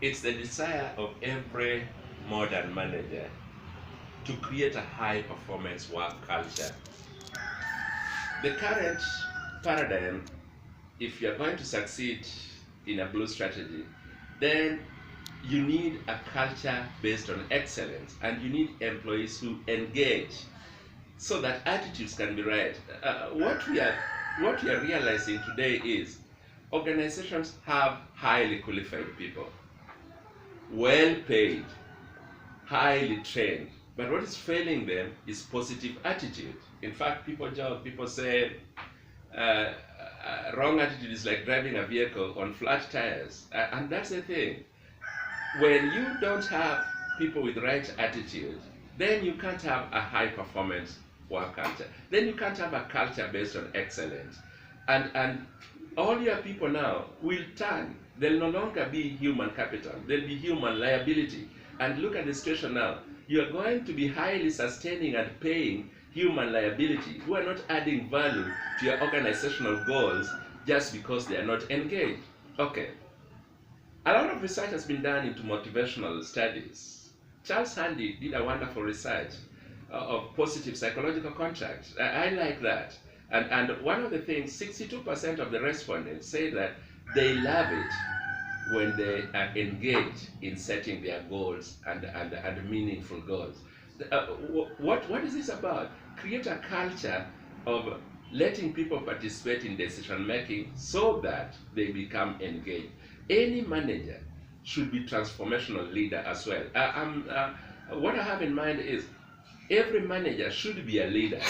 It's the desire of every modern manager to create a high performance work culture. The current paradigm, if you're going to succeed in a blue strategy, then you need a culture based on excellence, and you need employees who engage so that attitudes can be right. What we are realizing today is organizations have highly qualified people, well paid, highly trained. But what is failing them is positive attitude. In fact, people joke, people say wrong attitude is like driving a vehicle on flat tires. And that's the thing. When you don't have people with the right attitude, then you can't have a high performance work culture. Then you can't have a culture based on excellence. And all your people now will turn. They'll no longer be human capital. They'll be human liability. And look at the situation now. You're going to be highly sustaining and paying human liability who are not adding value to your organizational goals just because they are not engaged. Okay. A lot of research has been done into motivational studies. Charles Handy did a wonderful research of positive psychological contract. I like that. And one of the things, 62% of the respondents say that they love it when they are engaged in setting their goals and meaningful goals. What is this about? Create a culture of letting people participate in decision making so that they become engaged. Any manager should be transformational leader as well. What I have in mind is every manager should be a leader,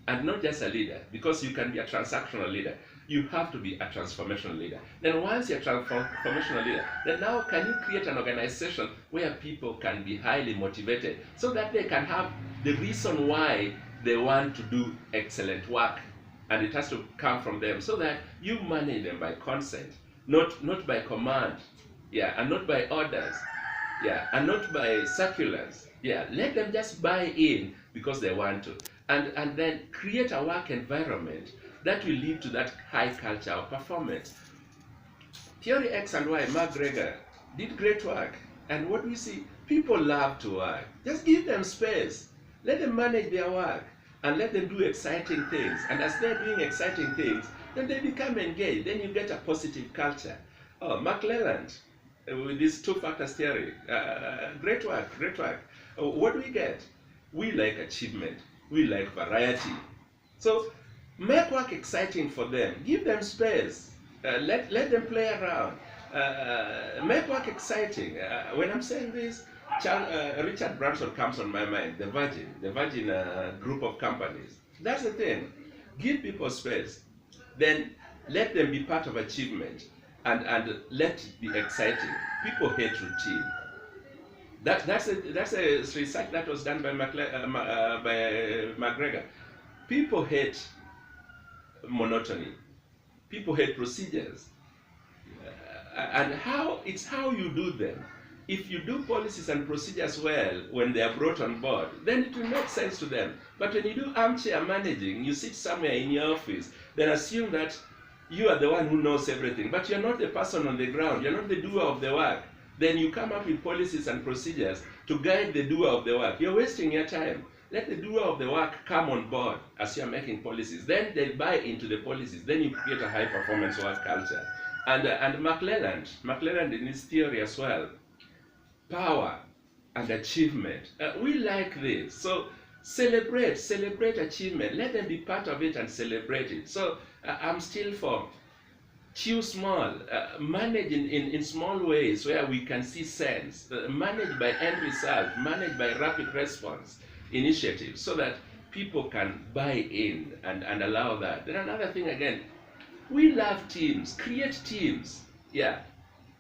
and not just a leader, because you can be a transactional leader. You have to be a transformational leader. Then once you're a transformational leader, then now can you create an organization where people can be highly motivated so that they can have the reason why they want to do excellent work, and it has to come from them, so that you manage them by consent, not by command, yeah, and not by orders, yeah, and not by circulars, yeah. Let them just buy in because they want to, and then create a work environment that will lead to that high culture of performance. Theory X and Y, McGregor did great work, and what we see, people love to work. Just give them space, let them manage their work, and let them do exciting things. And as they're doing exciting things, then they become engaged. Then you get a positive culture. Oh, McClelland, with this two factors theory, great work, great work. What do we get? We like achievement. We like variety. So make work exciting for them. Give them space. Let them play around. Make work exciting. When I'm saying this, Richard Branson comes on my mind. The Virgin group of companies. That's the thing. Give people space. Then let them be part of achievement, and let it be exciting. People hate routine. That's a research that was done by McGregor. People hate monotony. People hate procedures, and it's how you do them. If you do policies and procedures well when they are brought on board, then it will make sense to them. But when you do armchair managing, you sit somewhere in your office, then assume that you are the one who knows everything, but you're not the person on the ground, you're not the doer of the work. Then you come up with policies and procedures to guide the doer of the work. You're wasting your time. Let the doer of the work come on board as you're making policies. Then they buy into the policies. Then you create a high performance work culture. And McClelland in his theory as well, power and achievement. We like this. So celebrate achievement. Let them be part of it and celebrate it. So I'm still for chew small, manage in small ways where we can see sense, manage by end result, manage by rapid response initiatives, so that people can buy in and allow that. Then another thing again, we love teams, create teams. Yeah,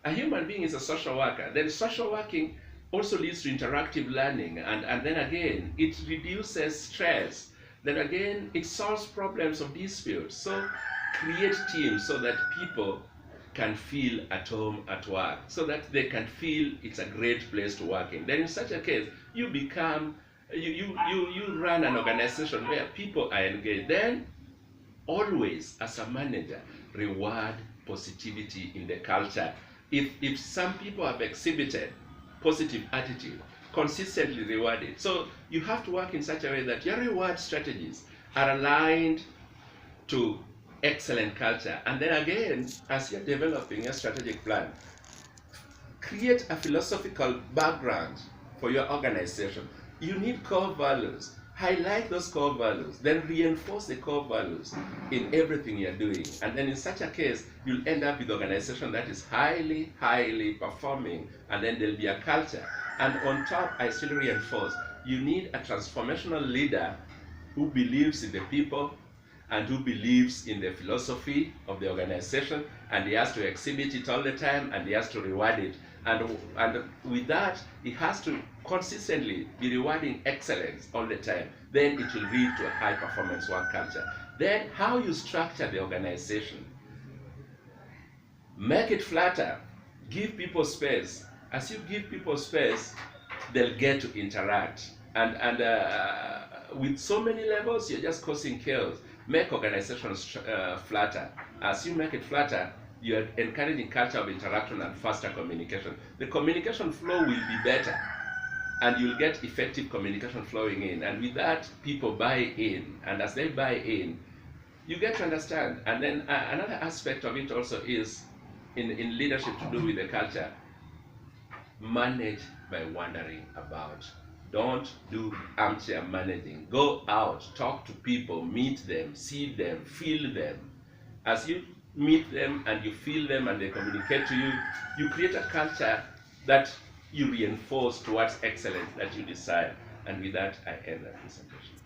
a human being is a social worker. Then social working also leads to interactive learning, and then again, it reduces stress. Then again, it solves problems of disputes. So create teams so that people can feel at home at work, so that they can feel it's a great place to work in. Then in such a case, you run an organization where people are engaged. Then always, as a manager, reward positivity in the culture If some people have exhibited positive attitude, consistently reward it. So you have to work in such a way that your reward strategies are aligned to excellent culture. And then again, as you're developing a strategic plan, create a philosophical background for your organization. You need core values. Highlight those core values, then reinforce the core values in everything you're doing. And then in such a case, you'll end up with an organization that is highly, highly performing, and then there'll be a culture. And on top, I still reinforce, you need a transformational leader who believes in the people and who believes in the philosophy of the organization, and he has to exhibit it all the time, and he has to reward it. And with that, he has to consistently be rewarding excellence all the time. Then it will lead to a high performance work culture. Then how you structure the organization. Make it flatter. Give people space. As you give people space, they'll get to interact. And with so many levels, you're just causing chaos. Make organizations flatter. As you make it flatter, you're encouraging culture of interaction and faster communication. The communication flow will be better, and you'll get effective communication flowing in. And with that, people buy in. And as they buy in, you get to understand. And then another aspect of it also is in leadership to do with the culture. Manage by wandering about. Don't do armchair managing. Go out, talk to people, meet them, see them, feel them. As you meet them and you feel them and they communicate to you, you create a culture that you reinforce towards excellence that you desire. And with that, I end the presentation.